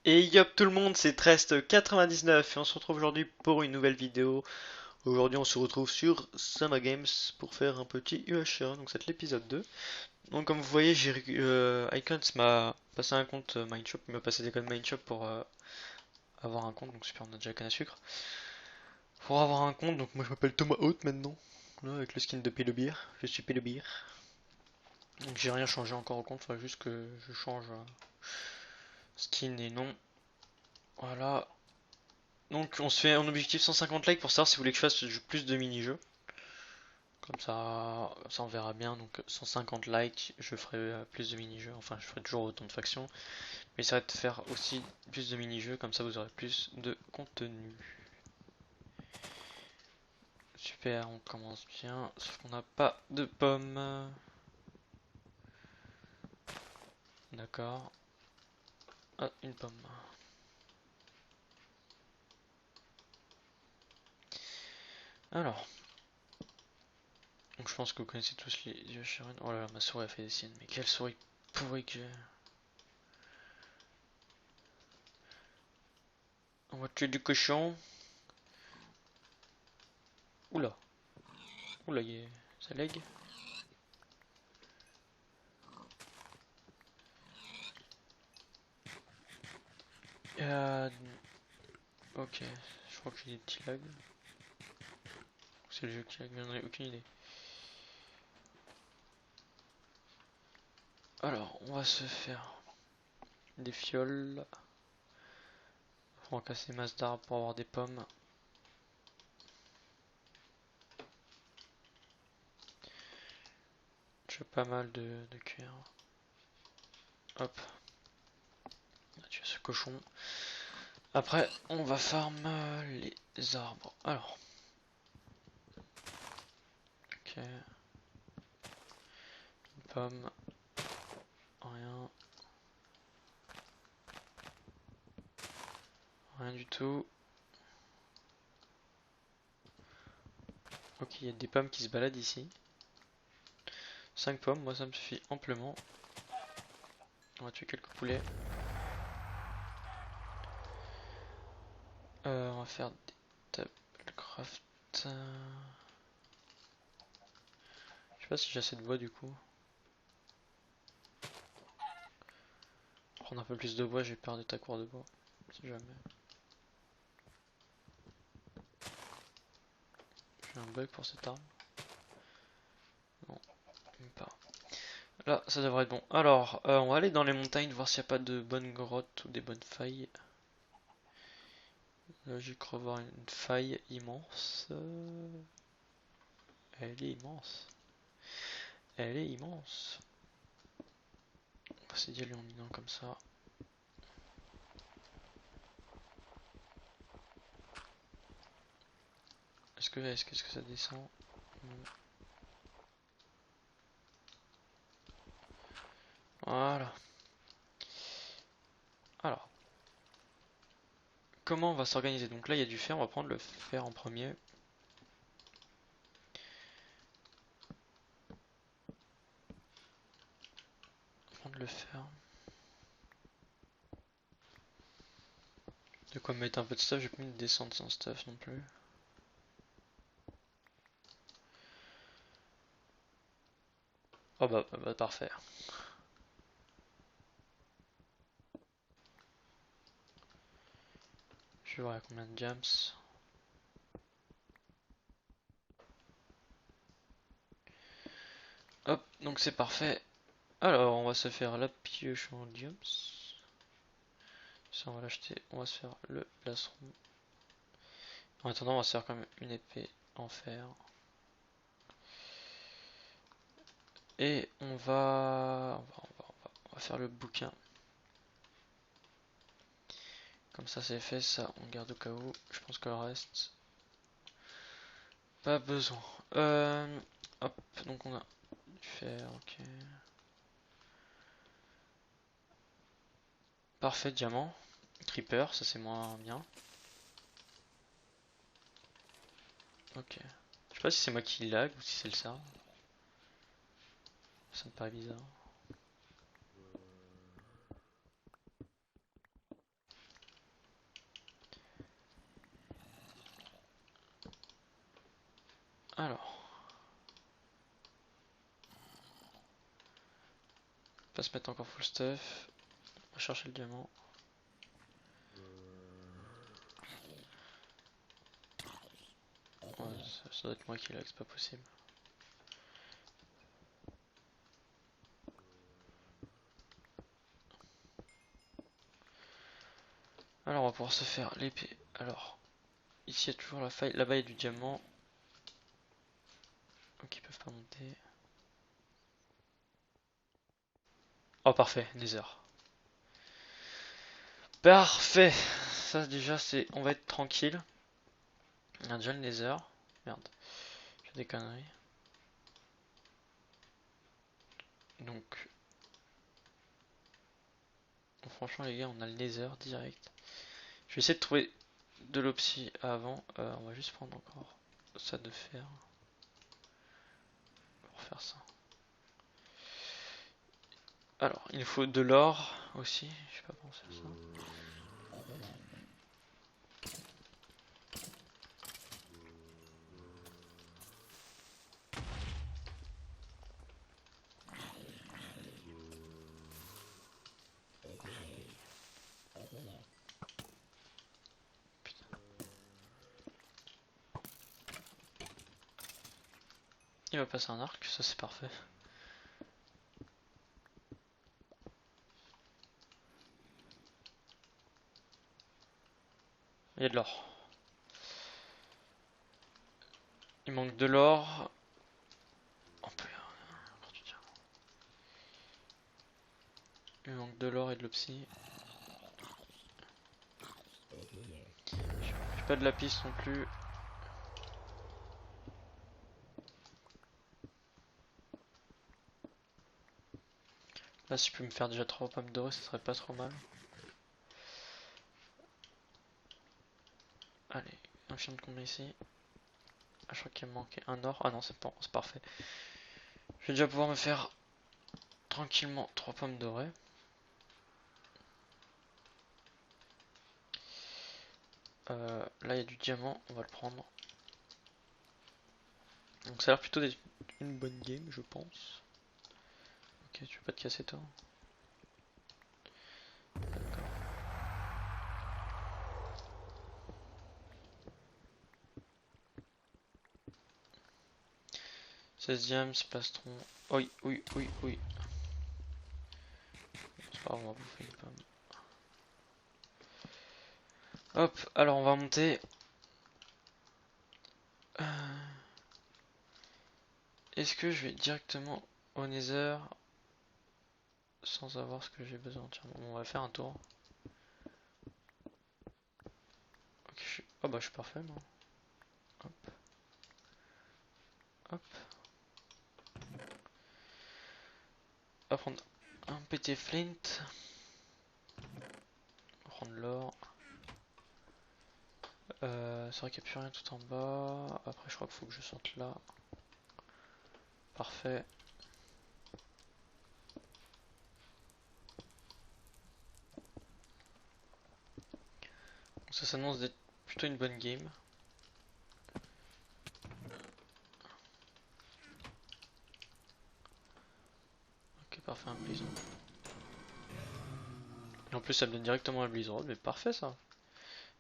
Et yop tout le monde, c'est Trest99 et on se retrouve aujourd'hui pour une nouvelle vidéo. Aujourd'hui on se retrouve sur Summer Games pour faire un petit UHR, donc c'est l'épisode 2. Donc comme vous voyez, Icons m'a passé un compte Mindshop, il m'a passé des codes Mindshop pour avoir un compte, donc super, on a déjà la canne à sucre. Pour avoir un compte, donc moi je m'appelle Thomas Haute maintenant, là, avec le skin de Pélobeer, je suis Pélobeer. Donc j'ai rien changé encore au compte, il faudrait juste que je change skin et nom. Voilà. Donc on se fait un objectif 150 likes pour savoir si vous voulez que je fasse plus de mini-jeux. Comme ça on verra bien. Donc 150 likes, je ferai plus de mini-jeux. Enfin, je ferai toujours autant de factions. Mais ça va de faire aussi plus de mini-jeux. Comme ça vous aurez plus de contenu. Super, on commence bien. Sauf qu'on n'a pas de pommes. D'accord. Ah, une pomme. Alors, donc je pense que vous connaissez tous les yeux Sharon. Oh là là, ma souris a fait des siennes. Mais quelle souris pourrie que j'ai. On va tuer du cochon. Oula, oula, ça lag. Euh, ok, je crois que j'ai des petits lags. C'est le jeu qui lag, j'en ai aucune idée. Alors, on va se faire des fioles. On va casser masse d'arbres pour avoir des pommes. J'ai pas mal de cuir. Hop, on a tué ce cochon. Après, on va farm les arbres. Alors, ok, une pomme, rien, rien du tout. Ok, il y a des pommes qui se baladent ici. 5 pommes, moi ça me suffit amplement. On va tuer quelques poulets. On va faire des table craft. Je sais pas si j'ai assez de bois du coup. Prendre un peu plus de bois, j'ai peur de ta cour de bois. Si jamais. J'ai un bug pour cette arme. Non, même pas. Là, ça devrait être bon. Alors, on va aller dans les montagnes voir s'il n'y a pas de bonnes grottes ou des bonnes failles. Là, j'ai cru voir une faille immense. Elle est immense. Elle est immense. On va essayer d'y aller en minant comme ça. Est-ce que ça descend? Non. Voilà. Alors, comment on va s'organiser? Donc là, il y a du fer, on va prendre le fer en premier. Prendre le fer. De quoi mettre un peu de stuff, j'ai pas mis de descente sans stuff non plus. Oh bah parfait. Je vais voir à combien de jams. Hop, donc c'est parfait. Alors, on va se faire la pioche en jams. Ça, on va l'acheter. On va se faire le plastron. En attendant, on va se faire quand même une épée en fer. Et on va faire le bouquin. Comme ça, c'est fait. Ça, on garde au cas où. Je pense que le reste, pas besoin. Hop, donc on a du fer, ok. Parfait, diamant. Creeper, ça c'est moins bien. Ok. Je sais pas si c'est moi qui lag ou si c'est le ça. Ça me paraît bizarre. Alors. Pas se mettre encore full stuff. On va chercher le diamant. Ouais, ça doit être moi qui l'ai, c'est pas possible. Alors on va pouvoir se faire l'épée. Alors, ici il y a toujours la faille. Là-bas il y a du diamant. Donc ils peuvent pas monter. Oh parfait, Nether. Parfait. Ça déjà c'est... On va être tranquille. On a déjà le Nether. Merde. J'ai des conneries. Donc... Franchement les gars on a le Nether direct. Je vais essayer de trouver de l'opsie avant. On va juste prendre encore ça de fer. Pour faire ça. Alors, il nous faut de l'or aussi. Je sais pas penser à ça. Il va passer un arc, ça c'est parfait. Il y a de l'or. Il manque de l'or. On peut... Il manque de l'or et de l'opsie. J'ai pas de lapis non plus. Là si je peux me faire déjà 3 pommes dorées, ça serait pas trop mal. Allez, un chien de combat ici. Ah, je crois qu'il me manquait un or. Ah non, c'est bon, c'est parfait. Je vais déjà pouvoir me faire tranquillement 3 pommes dorées. Là il y a du diamant, on va le prendre. Donc ça a l'air plutôt d'être une bonne game, je pense. Ok, tu veux pas te casser toi? D'accord. 16ème, c'est plastron. Oui, oui, oui, oui. C'est pas grave, on va bouffer une pomme. Hop, alors on va monter. Est-ce que je vais directement au Nether sans avoir ce que j'ai besoin? Tiens, bon, on va faire un tour. Ok, oh bah je suis parfait moi. Hop. Hop. On va prendre un PT flint. On va prendre l'or. C'est vrai qu'il n'y a plus rien tout en bas. Après je crois qu'il faut que je sorte là. Parfait. Donc ça s'annonce d'être plutôt une bonne game. Ok, parfait, un Blizz. Et en plus ça me donne directement un Blizz Rod, mais parfait ça.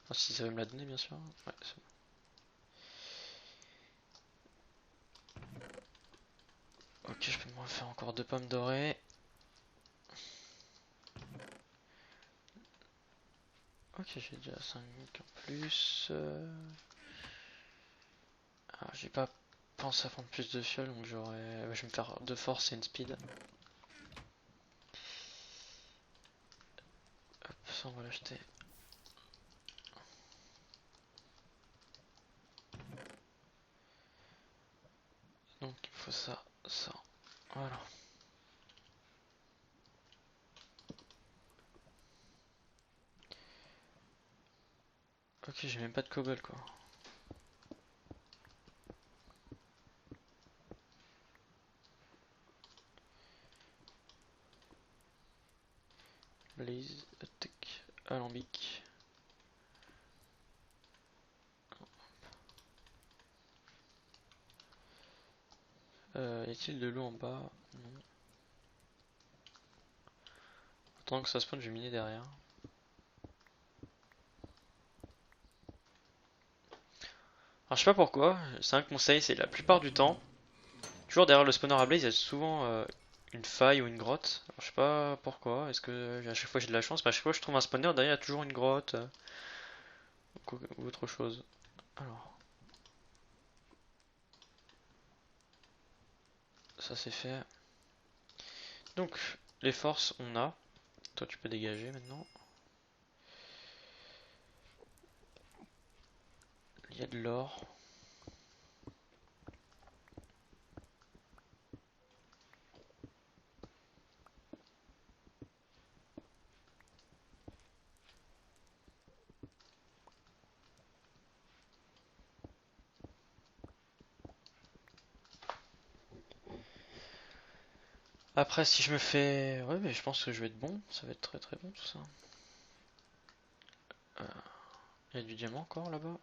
Enfin, si ça veut me la donner bien sûr. Ouais, c'est bon. Ok, je peux me faire encore 2 pommes dorées. Ok, j'ai déjà 5 en plus. Alors, j'ai pas pensé à prendre plus de fiole, donc j'aurais. Je vais me faire 2 force et une speed. Hop, ça on va l'acheter. Donc il faut ça, ça. Voilà. Ok, j'ai même pas de cobble quoi. Blaze, attack, alambic. Y a-t-il de l'eau en bas? Non. Attends que ça spawn, je vais miner derrière. Alors je sais pas pourquoi, c'est un conseil, c'est la plupart du temps, toujours derrière le spawner à blaze, il y a souvent une faille ou une grotte. Alors, je sais pas pourquoi, est-ce que à chaque fois j'ai de la chance, mais à chaque fois que je trouve un spawner, derrière il y a toujours une grotte ou autre chose. Alors, ça c'est fait. Donc, les forces on a. Toi tu peux dégager maintenant. Il y a de l'or. Après si je me fais... Ouais mais je pense que je vais être bon, ça va être très très bon tout ça. Euh, Il y a du diamant encore là-bas.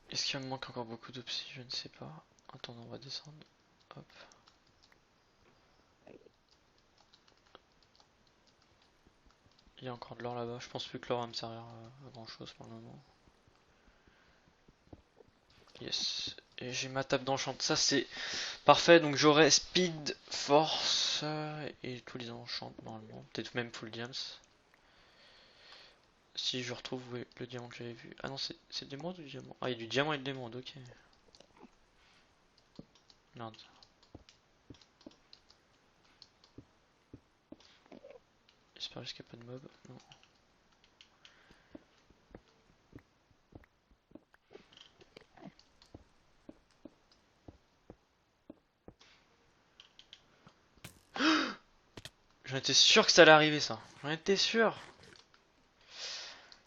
Est-ce qu'il me manque encore beaucoup d'opsi? Je ne sais pas. Attends, on va descendre. Hop. Il y a encore de l'or là-bas. Je pense plus que l'or va me servir à grand chose pour le moment. Yes. Et j'ai ma table d'enchant. Ça c'est parfait. Donc j'aurai speed, force et tous les enchants normalement. Peut-être même full diams. Si je retrouve ouais, le diamant que j'avais vu. Ah non, c'est l'émeraude ou du diamant? Ah, il y a du diamant et de l'émeraude, ok. Merde. J'espère juste qu'il n'y a pas de mob. Non. J'en étais sûr que ça allait arriver ça. J'en étais sûr.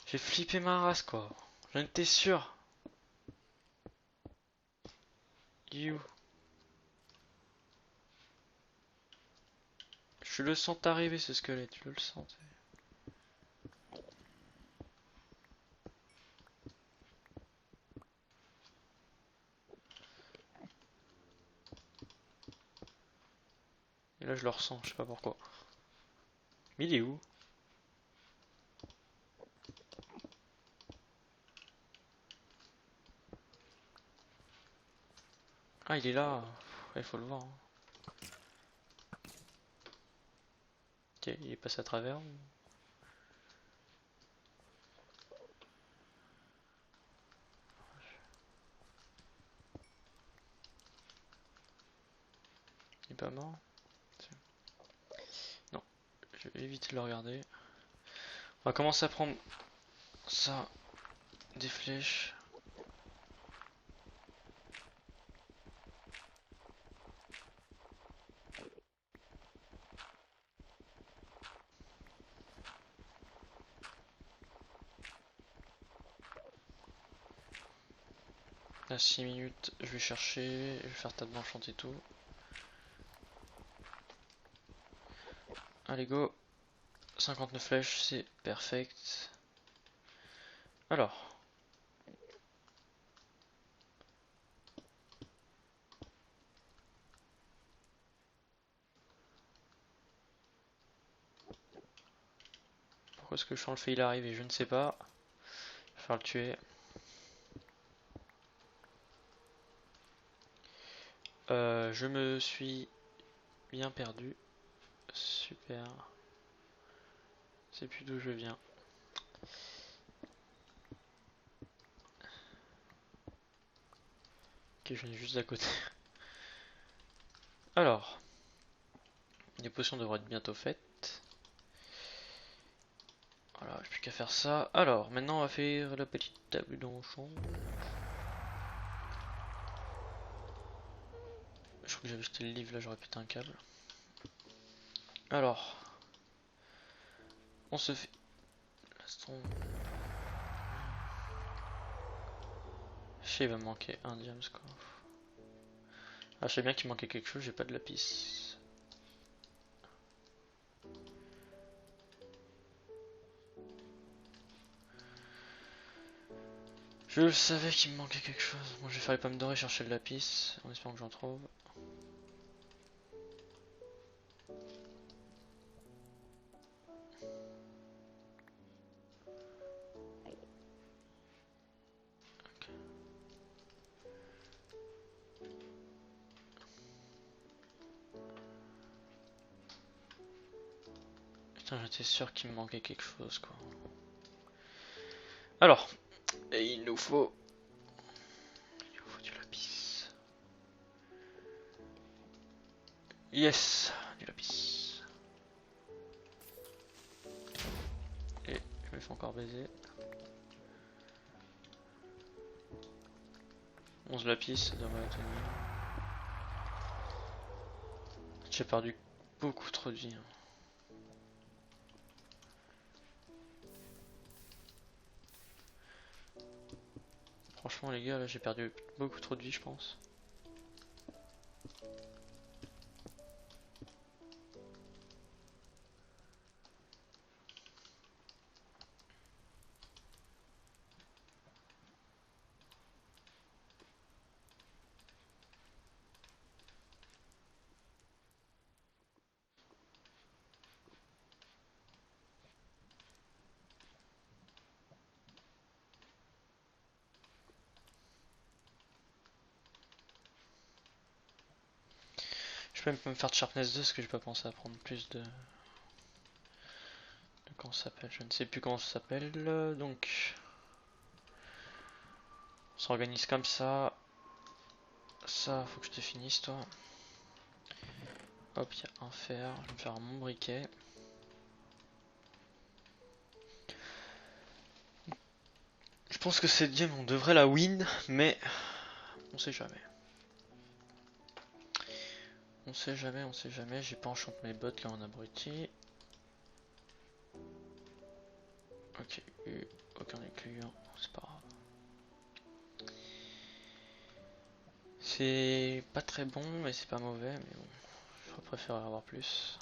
J'ai flippé ma race quoi. J'en étais sûr. You. Je le sens arriver ce squelette, je le sens. Et là je le ressens, je sais pas pourquoi. Mais il est où? Ah il est là. Il faut le voir. Hein. Ok, il est passé à travers. Il est pas mort. Non, je vais éviter de le regarder. On va commencer à prendre ça, des flèches. Là 6 minutes, je vais chercher, je vais faire table d'enchant et tout. Allez go, 59 flèches, c'est perfect. Alors, pourquoi est-ce que je sens le fail arriver? Je ne sais pas. Je vais faire le tuer. Je me suis bien perdu. Super. C'est plus d'où je viens. Ok, je viens juste d'à côté. Alors, les potions devraient être bientôt faites. Voilà, j'ai plus qu'à faire ça. Alors, maintenant on va faire la petite table d'enchant. Je crois que j'avais jeté le livre, là j'aurais pété un câble. Alors, on se fait... Laisse-t-on... Je sais, il va me manquer un diams quoi. Ah, je sais bien qu'il manquait quelque chose, j'ai pas de lapis. Je le savais qu'il me manquait quelque chose. Bon, je vais faire les pommes dorées chercher le lapis, en espérant que j'en trouve. Putain, j'étais sûr qu'il me manquait quelque chose, quoi. Alors, et il nous faut du lapis. Yes, du lapis. Et je me fais encore baiser. 11 lapis, ça devrait tenir. J'ai perdu beaucoup trop de vie. Franchement les gars, là j'ai perdu beaucoup trop de vie je pense. Je peux même pas me faire de sharpness 2 parce que j'ai pas pensé à prendre plus de comment ça s'appelle, je ne sais plus comment ça s'appelle. Donc on s'organise comme ça. Ça faut que je te finisse toi. Hop, il y a un fer, je vais me faire mon briquet. Je pense que cette game on devrait la win, mais on sait jamais. On sait jamais, on sait jamais, j'ai pas enchanté mes bottes là en abruti. Ok, aucun éclure, c'est pas grave. C'est pas très bon, mais c'est pas mauvais, mais bon, je préférerais avoir plus.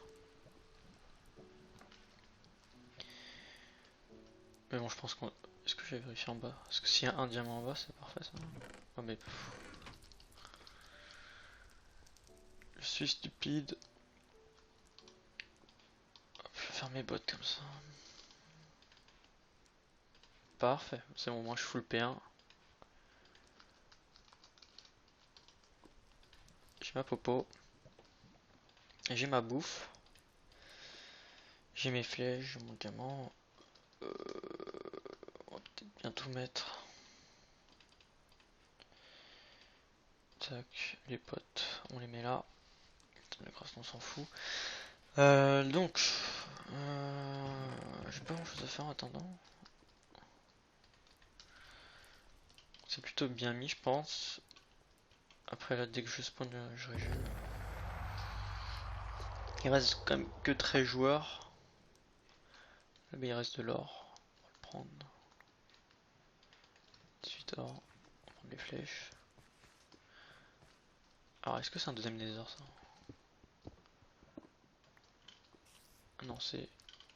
Mais bon, je pense qu'on... Est-ce que j'ai vérifié en bas? Parce que s'il y a un diamant en bas, c'est parfait ça. Oh mais... Je suis stupide. Hop, je vais faire mes bottes comme ça. Parfait, c'est bon, moi je full P1. J'ai ma popo. J'ai ma bouffe. J'ai mes flèches, j'ai mon diamant. On va peut-être bien tout mettre. Tac, les potes, on les met là. Le crasse, on s'en fout. Donc, j'ai pas grand chose à faire en attendant. C'est plutôt bien mis, je pense. Après, là, dès que je spawn, je régène. Il reste quand même que 13 joueurs. Là, il reste de l'or. On va le prendre. 18 or. On va prendre les flèches. Alors, est-ce que c'est un deuxième nether ça? Non, c'est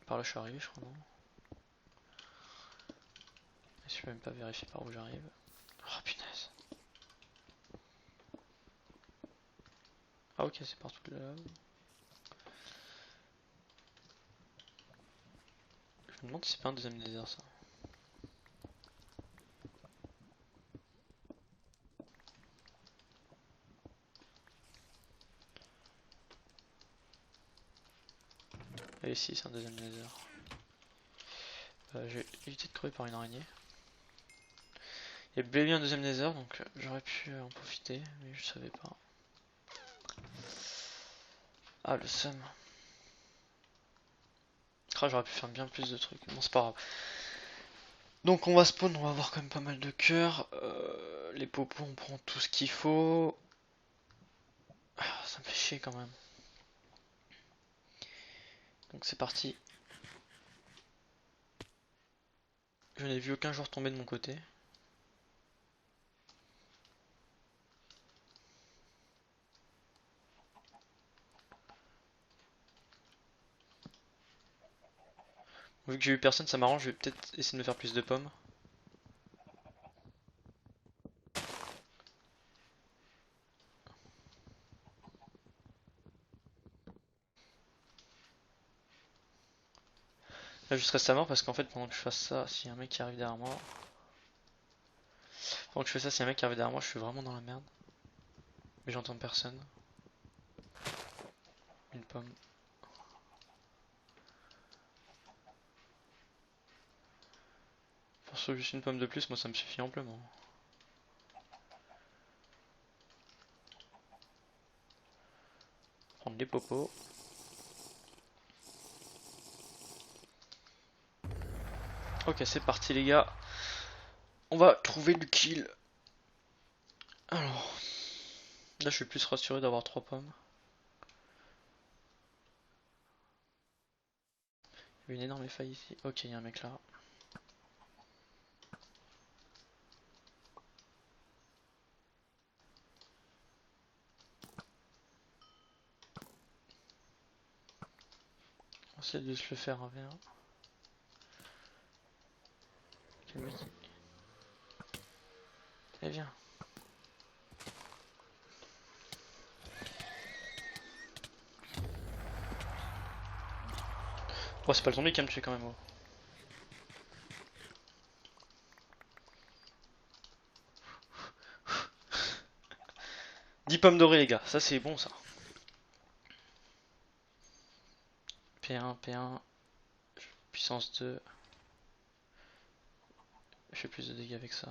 par là je suis arrivé, je crois, non? Je peux même pas vérifier par où j'arrive. Oh punaise. Ah, ok, c'est partout de là. Je me demande si c'est pas un deuxième nether ça. Et si, c'est un deuxième nether. J'ai évité de crever par une araignée. Il y a bel et bien un deuxième nether, donc j'aurais pu en profiter, mais je savais pas. Ah, le seum. Ah, j'aurais pu faire bien plus de trucs. Bon, c'est pas grave. Donc on va spawn, on va avoir quand même pas mal de cœurs. Les popos, on prend tout ce qu'il faut. Ah, ça me fait chier quand même. Donc c'est parti. Je n'ai vu aucun joueur tomber de mon côté. Vu que j'ai eu personne, ça m'arrange, je vais peut-être essayer de me faire plus de pommes. Là, je reste à mort parce qu'en fait, pendant que je fasse ça, s'il y a un mec qui arrive derrière moi. Pendant que je fais ça, s'il y a un mec qui arrive derrière moi, je suis vraiment dans la merde. Mais j'entends personne. Une pomme. Pour sauver juste une pomme de plus, moi ça me suffit amplement. Prendre les popos. Ok, c'est parti les gars. On va trouver le kill. Alors, là je suis plus rassuré d'avoir 3 pommes. Il y a une énorme faille ici. Ok, il y a un mec là. On essaie de se le faire avec. Allez, viens. Oh, c'est pas le zombie qui va me tuer quand même. Oh. 10 pommes dorées les gars, ça c'est bon ça. P1, P1, puissance 2. Je fais plus de dégâts avec ça.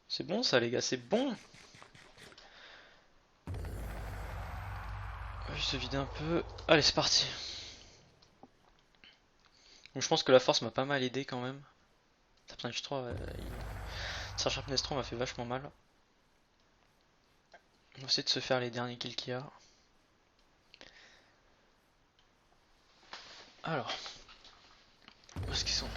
C'est bon ça les gars, c'est bon. On va juste se vider un peu. Allez c'est parti. Donc je pense que la force m'a pas mal aidé quand même. Sharpness 3, Sharpness 3 m'a fait vachement mal. On va essayer de se faire les derniers kills qu'il y a. Alors, où est-ce qu'ils sont?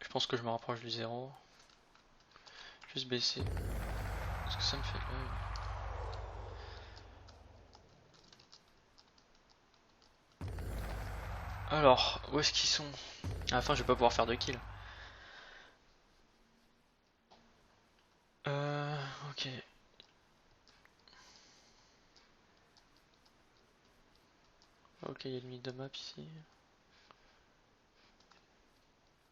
Je pense que je me rapproche du 0. Juste baisser. Parce que ça me fait l'œil. Alors, où est-ce qu'ils sont? À la fin, je vais pas pouvoir faire de kill. Ok. Ok, il y a le limite de map ici.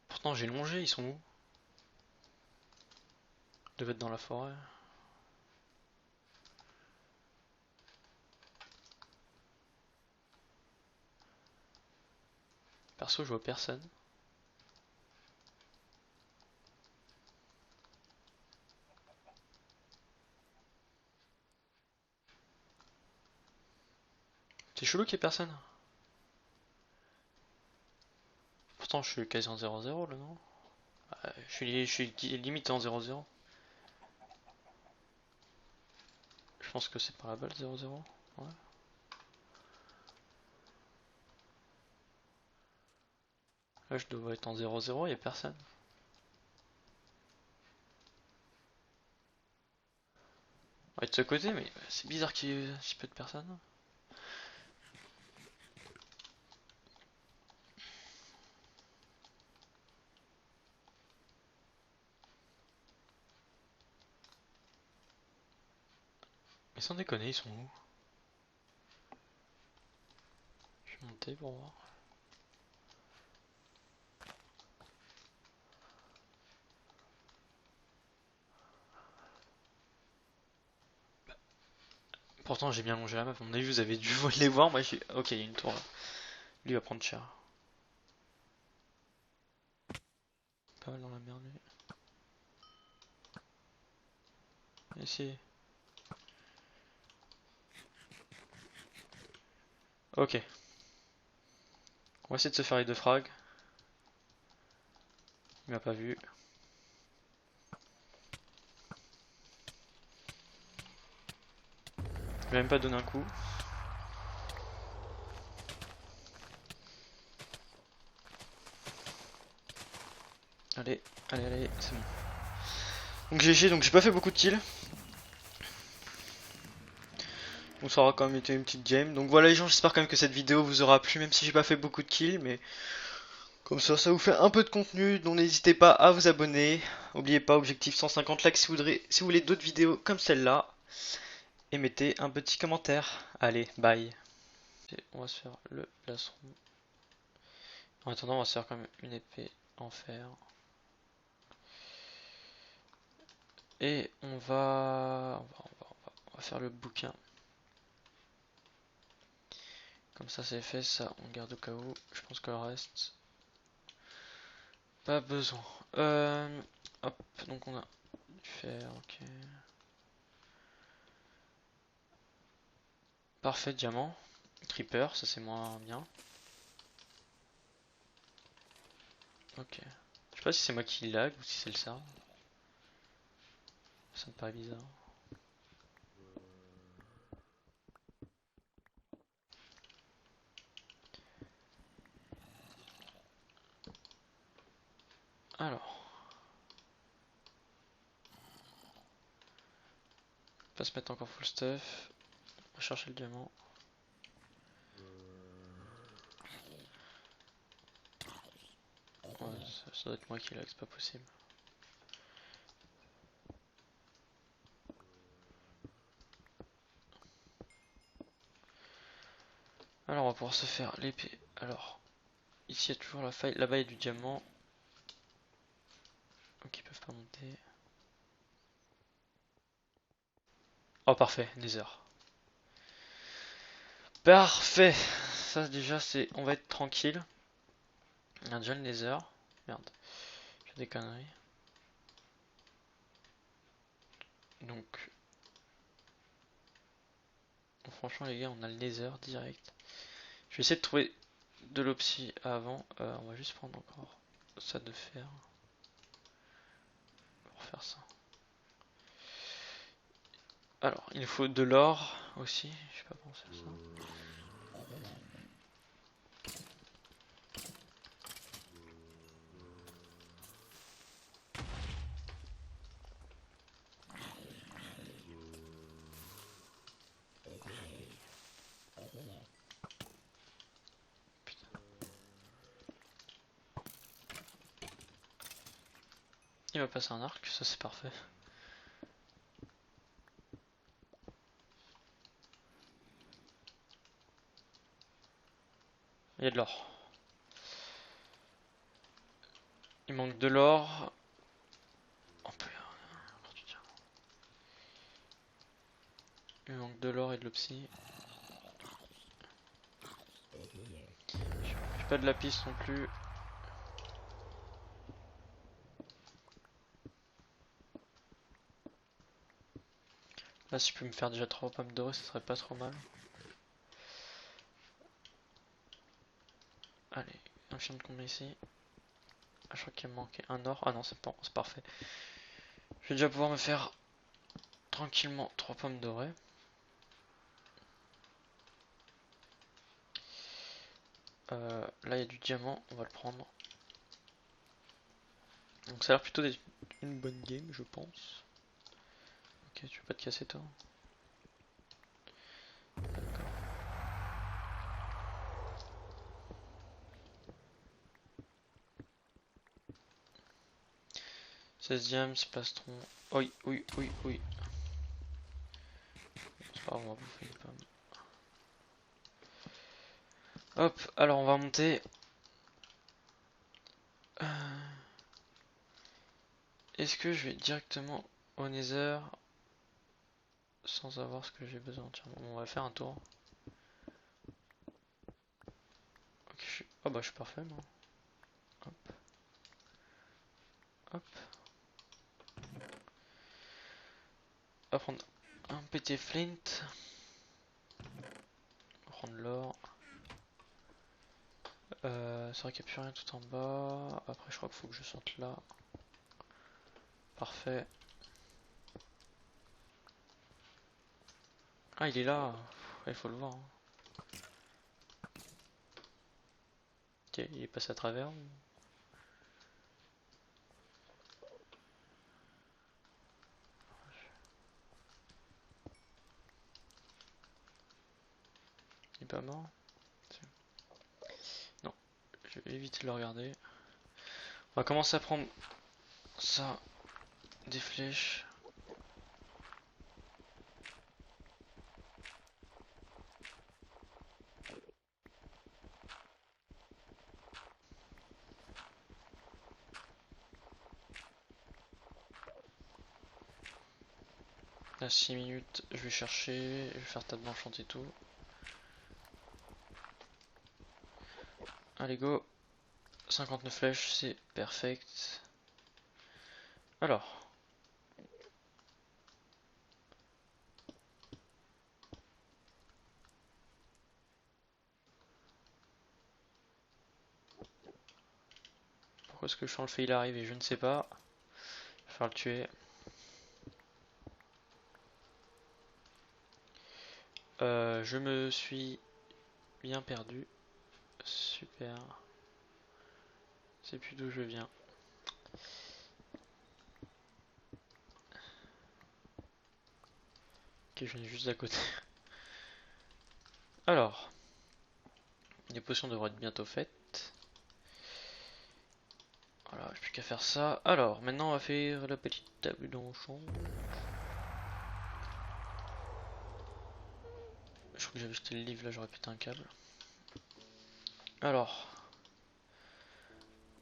Pourtant, j'ai longé, ils sont où? Ils doivent être dans la forêt. Perso, je vois personne. C'est chelou qu'il y ait personne. Pourtant, je suis quasi en 0-0 là, non? Je suis limite en 0-0. Je pense que c'est par la balle 0-0. Ouais. Là, je dois être en 0-0, il y a personne. On va être de ce côté, mais c'est bizarre qu'il y ait si peu de personnes. Mais sans déconner, ils sont où? Je vais monter pour voir. Pourtant, j'ai bien longé la map. À mon avis, vous avez dû les voir. Moi, j'ai. Ok, il y a une tour là. Lui va prendre cher. Pas mal dans la merde, lui. Ici. Ok. On va essayer de se faire les 2 frags. Il m'a pas vu. Il m'a même pas donné un coup. Allez, allez, allez, c'est bon. Donc GG, donc j'ai pas fait beaucoup de kills. On ça aura quand même été une petite game. Donc voilà les gens, j'espère quand même que cette vidéo vous aura plu, même si j'ai pas fait beaucoup de kills, mais comme ça vous fait un peu de contenu. Donc n'hésitez pas à vous abonner. N'oubliez pas, objectif 150 likes si vous voulez d'autres vidéos comme celle-là. Et mettez un petit commentaire. Allez, bye. On va se faire le plastron. En attendant, on va se faire quand même une épée en fer. Et on va faire le bouquin. Comme ça c'est fait, ça on garde au cas où. Je pense que le reste, pas besoin. Hop, donc on a du fer, ok. Parfait, diamant. Creeper, ça c'est moins bien. Ok. Je sais pas si c'est moi qui lag ou si c'est le ça. Ça me paraît bizarre. Alors, on va se mettre encore full stuff. On va chercher le diamant. Ouais, ça doit être moi qui lag, c'est pas possible. Alors on va pouvoir se faire l'épée. Alors, ici il y a toujours la faille. Là-bas il y a du diamant. Donc ils peuvent pas monter. Oh parfait, Nether. Parfait. Ça déjà c'est, on va être tranquille. On a déjà le Nether. Merde, j'ai des conneries. Donc, franchement les gars, on a le Nether direct. Je vais essayer de trouver de l'opsie avant. On va juste prendre encore ça de fer pour faire ça. Alors, il faut de l'or aussi. Je sais pas penser à ça. Il va passer un arc, ça c'est parfait. Il y a de l'or. Il manque de l'or. Oh putain, encore du diamant. Il manque de l'or et de l'opsie. J'ai pas de la piste non plus. Là, si je peux me faire déjà 3 pommes dorées, ça serait pas trop mal. Allez, un chien de combat ici. Ah, je crois qu'il me manquait un or. Ah non, c'est bon, c'est parfait. Je vais déjà pouvoir me faire tranquillement 3 pommes dorées. Là, il y a du diamant, on va le prendre. Donc ça a l'air plutôt d'être une bonne game, je pense. Ok, tu veux pas te casser toi? D'accord. 16ème, plastron. Oui, oui, oui, oui. C'est pas grave, on va bouffer une pomme. Hop, alors on va monter. Est-ce que je vais directement au Nether sans avoir ce que j'ai besoin? Tiens, on va faire un tour. Ok, oh bah je suis parfait moi. Hop, hop. On va prendre un petit flint. On va prendre l'or. C'est vrai qu'il n'y a plus rien tout en bas. Après je crois qu'il faut que je sorte là. Parfait. Ah il est là. Il faut le voir. Ok, il est passé à travers. pas mort? Non, je vais éviter de le regarder. On va commencer à prendre ça, des flèches. À 6 minutes, je vais chercher, je vais faire table d'enchant et tout. Allez go, 59 flèches, c'est perfect. Alors, pourquoi est-ce que le fait il arrive et je ne sais pas. Je vais faire le tuer. Je me suis bien perdu. Super. C'est plus d'où je viens. Ok, je viens juste d'à côté. Alors, les potions devraient être bientôt faites. Voilà, j'ai plus qu'à faire ça. Alors, maintenant on va faire la petite table d'enchant. Je crois que j'avais jeté le livre, là j'aurais pété un câble. Alors,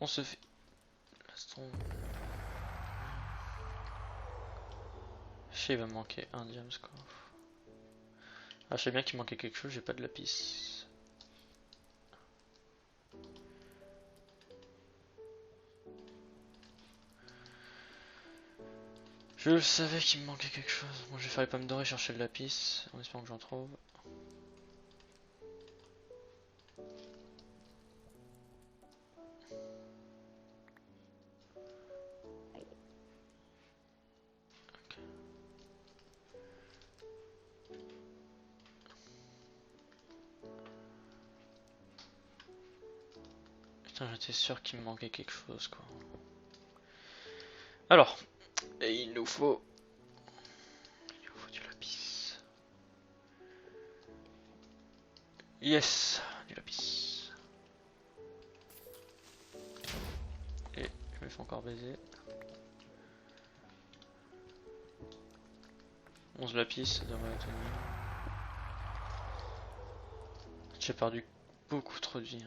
on se fait... Je sais, il va me manquer un diams quoi. Ah, je sais bien qu'il manquait quelque chose, j'ai pas de lapis. Je savais qu'il me manquait quelque chose. Bon, je vais faire les pommes dorées, chercher le lapis, en espérant que j'en trouve. Putain, j'étais sûr qu'il me manquait quelque chose quoi. Alors, et il nous faut du lapis. Yes, du lapis. Et je me fais encore baiser. 11 lapis, ça devrait être mieux. J'ai perdu beaucoup trop de vie.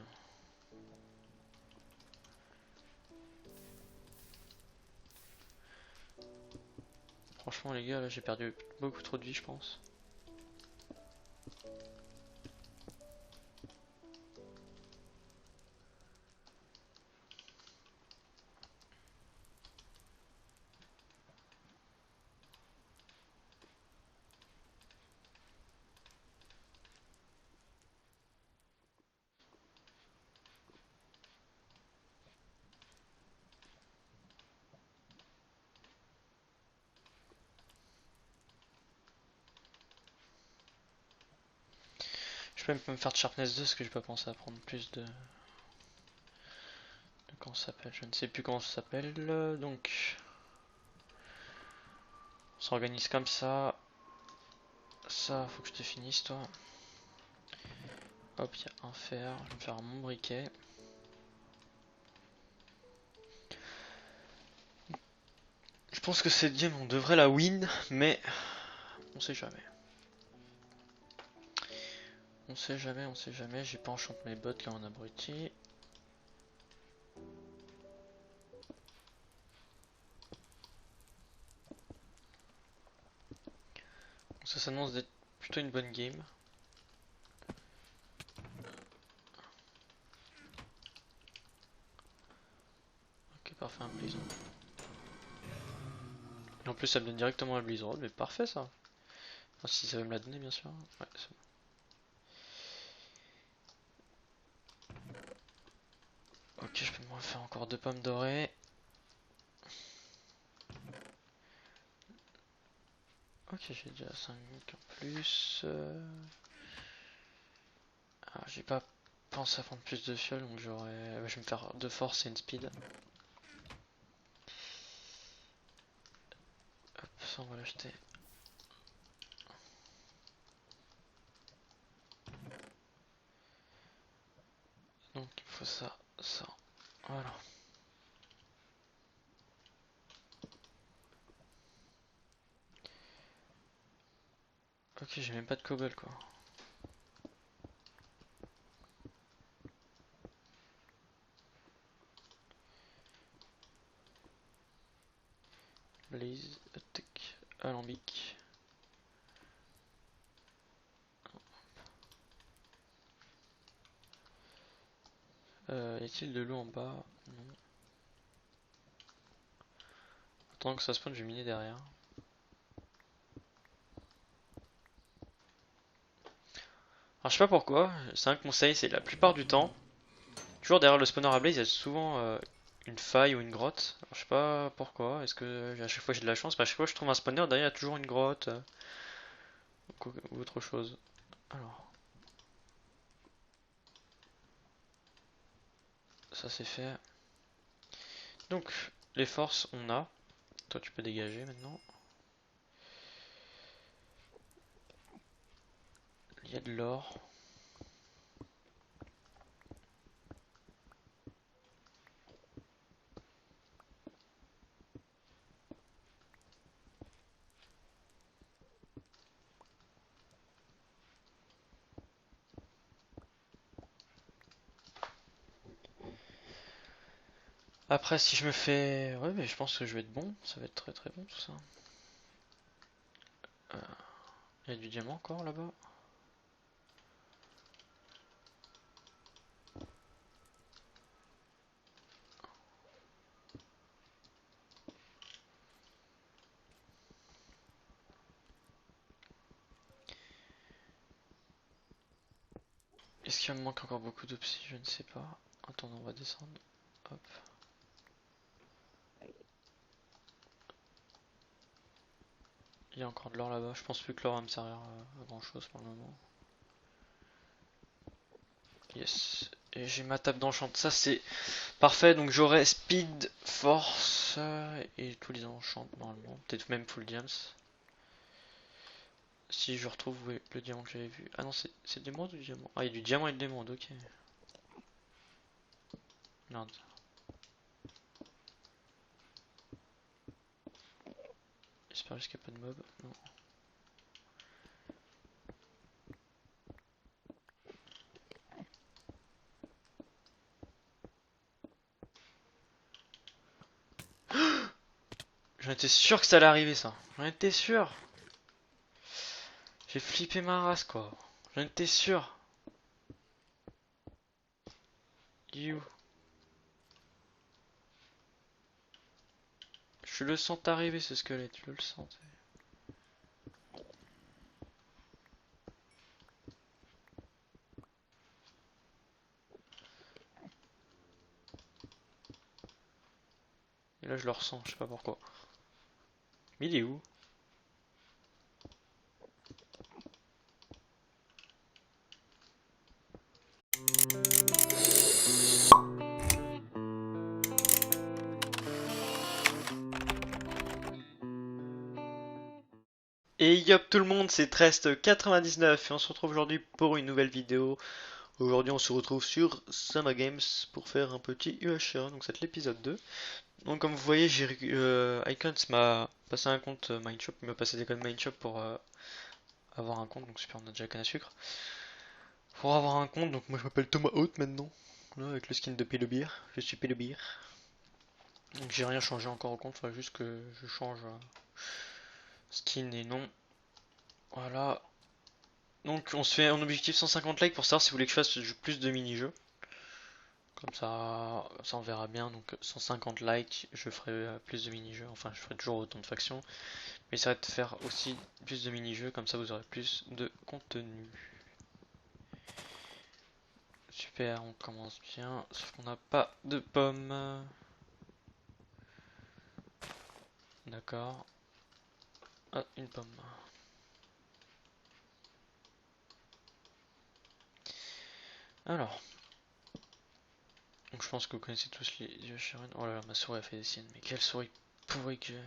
Franchement les gars, là j'ai perdu beaucoup trop de vie je pense. Je peux même pas me faire de sharpness 2 parce que j'ai pas pensé à prendre plus de comment ça s'appelle, je ne sais plus comment ça s'appelle. Donc on s'organise comme ça. Ça, faut que je te finisse toi. Hop, il y a un fer, je vais me faire mon briquet. Je pense que cette game on devrait la win, mais on sait jamais. On sait jamais, on sait jamais. J'ai pas enchanté mes bottes comme un abruti. Ça s'annonce d'être plutôt une bonne game. Ok, parfait, un Blizzard. Et en plus, ça me donne directement un Blizzard, mais parfait ça. Enfin, si ça veut me la donner, bien sûr. Ouais, c'est bon. Ok, je peux me refaire encore 2 pommes dorées. Ok, j'ai déjà 5 en plus. Alors, j'ai pas pensé à prendre plus de fiole, donc j'aurais. Je vais me faire 2 force et une speed. Hop, ça on va l'acheter. Donc il faut ça, ça. Voilà. Ok, j'ai même pas de cobble quoi. Blaze, attaque, alambic. Y a-t-il de l'eau en bas? Non. Attends que ça spawn, je vais miner derrière. Alors je sais pas pourquoi, c'est un conseil, c'est la plupart du temps, toujours derrière le spawner à blaze, il y a souvent une faille ou une grotte. Alors, je sais pas pourquoi, est-ce que à chaque fois j'ai de la chance? À chaque fois que je trouve un spawner, derrière il y a toujours une grotte ou autre chose. Alors, ça c'est fait. Donc, les forces on a. Toi tu peux dégager maintenant. Il y a de l'or. Après si je me fais... Ouais mais je pense que je vais être bon, ça va être très très bon tout ça. Euh, Il y a du diamant encore là-bas. Est-ce qu'il me manque encore beaucoup d'opsis? Je ne sais pas. Attends, on va descendre. Hop. Il y a encore de l'or là-bas. Je pense plus que l'or va me servir à grand chose pour le moment. Yes. Et j'ai ma table d'enchant. Ça c'est parfait. Donc j'aurai speed, force et tous les enchants normalement. Peut-être même full diams. Si je retrouve ouais, le diamant que j'avais vu. Ah non, c'est d'émeraude ou du diamant? Ah, il y a du diamant et de l'émeraude, ok. Merde. J'espère juste qu'il n'y a pas de mob. Non. J'en étais sûr que ça allait arriver ça. J'en étais sûr. J'ai flippé ma race quoi. J'en étais sûr. You. Je le sens arriver ce squelette, je le sens. Et là je le ressens, je sais pas pourquoi. Mais il est où? Et yop tout le monde, c'est Trest99 et on se retrouve aujourd'hui pour une nouvelle vidéo. Aujourd'hui on se retrouve sur Summer Games pour faire un petit UHA, donc c'est l'épisode 2. Donc comme vous voyez, Icons m'a passé un compte Mindshop, il m'a passé des codes Mindshop pour avoir un compte, donc super, on a déjà la canne à sucre. Pour avoir un compte, donc moi je m'appelle Thomas Haute maintenant, là, avec le skin de Pédobeer, je suis Pédobeer. Donc j'ai rien changé encore au compte, il faudrait juste que je change skin et nom. Voilà. Donc on se fait un objectif 150 likes pour savoir si vous voulez que je fasse plus de mini-jeux. Comme ça on verra bien. Donc 150 likes, je ferai plus de mini-jeux. Enfin, je ferai toujours autant de factions. Mais ça va de faire aussi plus de mini-jeux, comme ça vous aurez plus de contenu. Super, on commence bien. Sauf qu'on n'a pas de pommes. D'accord. Ah, une pomme. Alors. Donc je pense que vous connaissez tous les yeux Sharon. Oh là là, ma souris a fait des siennes. Mais quelle souris pourrie que j'ai.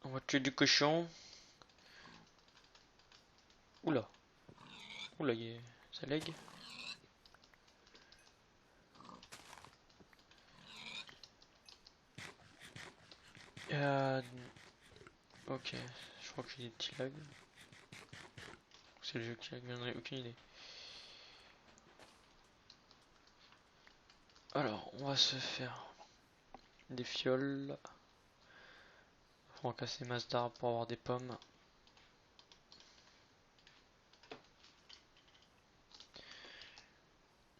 On va tuer du cochon. Oula. Oula, ça lag. Ok, je crois que j'ai des petits lags. C'est le jeu qui lag, j'en ai aucune idée. Alors, on va se faire des fioles. On va casser masse d'arbres pour avoir des pommes.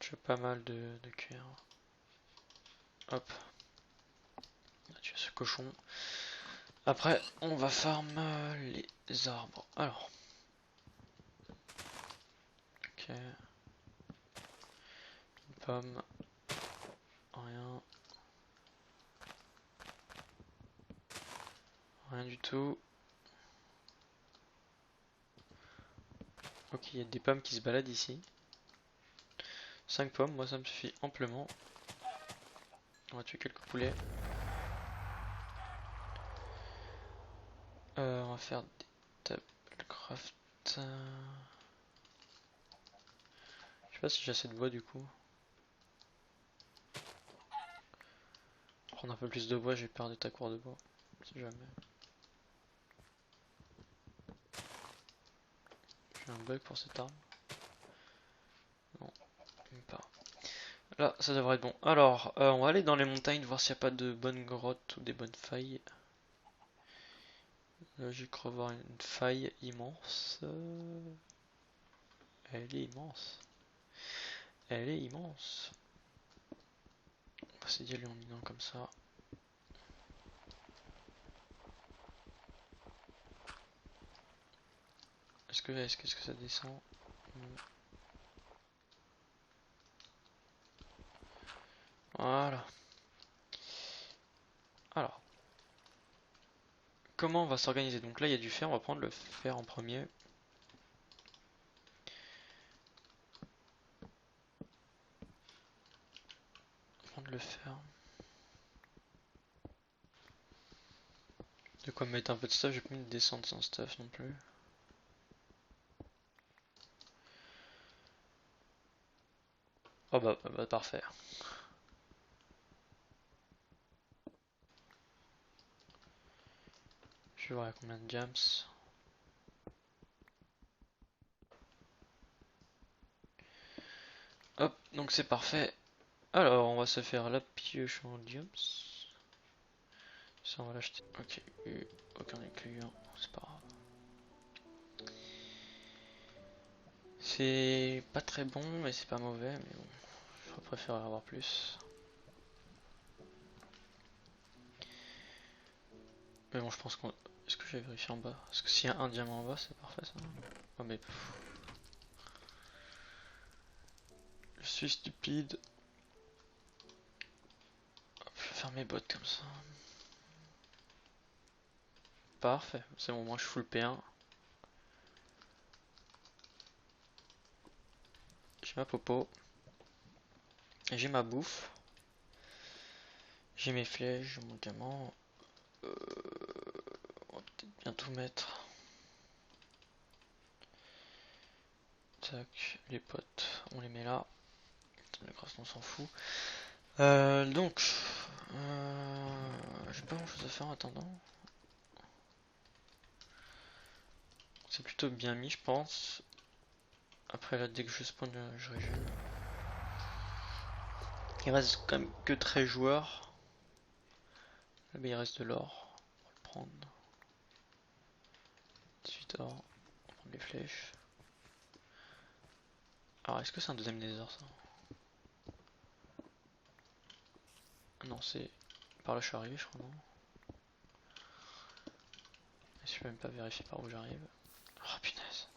J'ai pas mal de cuir. Hop. On a tué ce cochon. Après, on va farm les arbres. Alors. Ok. Une pomme. Rien. Rien du tout. Ok, il y a des pommes qui se baladent ici. 5 pommes, moi ça me suffit amplement. On va tuer quelques poulets. On va faire des tablecraft. Je sais pas si j'ai assez de bois du coup. Prendre un peu plus de bois, j'ai peur de ta cour de bois. Si jamais. J'ai un bug pour cette arme. Non, même pas. Là, ça devrait être bon. Alors, on va aller dans les montagnes voir s'il n'y a pas de bonnes grottes ou des bonnes failles. Là, j'ai cru voir une faille immense. Elle est immense. Elle est immense. On va essayer d'y aller en minant comme ça. Est-ce que ça descend? Non. Voilà. Alors, comment on va s'organiser? Donc là, il y a du fer, on va prendre le fer en premier. Prendre le fer. De quoi mettre un peu de stuff, j'ai pas mis de descente sans stuff non plus. Oh bah parfait. Je vais voir à combien de jams. Hop, donc c'est parfait. Alors, on va se faire la pioche en jams. Ça, on va l'acheter. Ok, aucun incluant, c'est pas grave. C'est pas très bon, mais c'est pas mauvais, mais bon, je préférerais avoir plus. Mais bon, je pense qu'on... Est-ce que j'ai vérifié en bas? Parce que s'il y a un diamant en bas, c'est parfait ça. Oh mais... Je suis stupide. Hop, je vais faire mes bottes comme ça. Parfait, c'est bon, moi je full P1. J'ai ma popo. J'ai ma bouffe. J'ai mes flèches, j'ai mon diamant. On va peut-être bien tout mettre. Tac, les potes, on les met là. Le grasse, on s'en fout. Donc, j'ai pas grand chose à faire en attendant. C'est plutôt bien mis, je pense. Après, là, dès que je spawn, je régène. Il reste quand même que 13 joueurs. Là, il reste de l'or. On va le prendre. 18 or. On va prendre les flèches. Alors, est-ce que c'est un deuxième nether ça? Non, c'est par là je suis arrivé, je crois, non? Je peux même pas vérifier par où j'arrive. Oh punaise.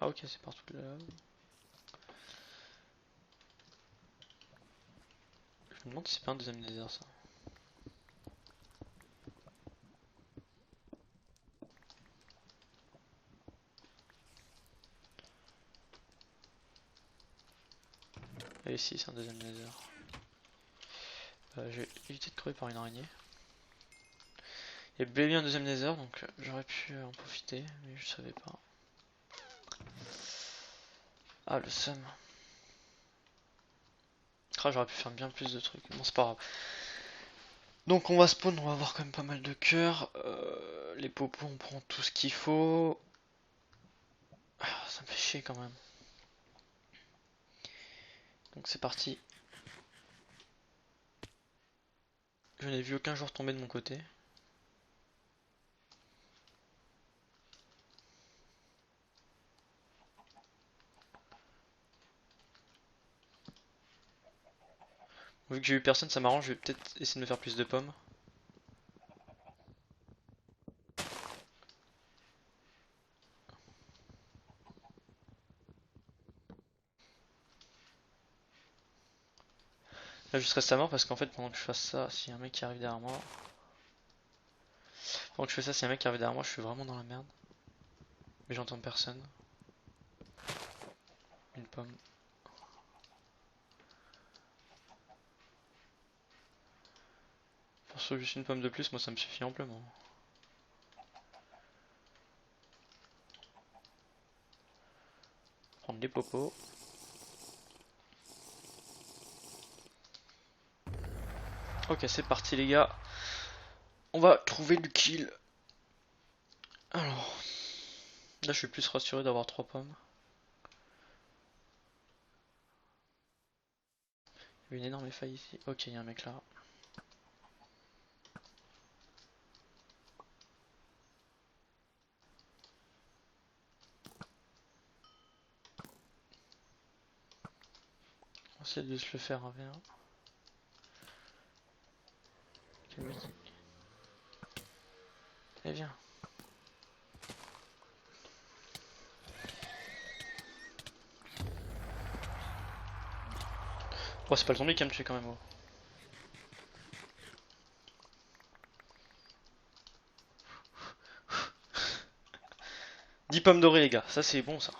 Ah, ok, c'est partout de là. Je me demande si c'est pas un deuxième nether ça. Et si, c'est un deuxième nether. J'ai évité de crever par une araignée. Et bel et bien un deuxième nether, donc j'aurais pu en profiter, mais je savais pas. Ah, le seum. Ah, j'aurais pu faire bien plus de trucs. Bon, c'est pas grave. Donc on va spawn, on va avoir quand même pas mal de cœurs. Les popos, on prend tout ce qu'il faut. Ah, ça me fait chier quand même. Donc c'est parti. Je n'ai vu aucun jour tomber de mon côté. Vu que j'ai eu personne, ça m'arrange, je vais peut-être essayer de me faire plus de pommes. Là, je reste à mort parce qu'en fait, pendant que je fasse ça, s'il y a un mec qui arrive derrière moi. Pendant que je fais ça, s'il y a un mec qui arrive derrière moi, je suis vraiment dans la merde. Mais j'entends personne. Une pomme. Pour ceux juste une pomme de plus, moi ça me suffit amplement. Prendre les popos. Ok, c'est parti les gars. On va trouver le kill. Alors, là je suis plus rassuré d'avoir 3 pommes. Il y a une énorme faille ici. Ok, il y a un mec là. On va essayer de se le faire avec. Eh viens. Oh, c'est pas le zombie qui va me tuer quand même. Oh. 10 pommes dorées les gars, ça c'est bon ça.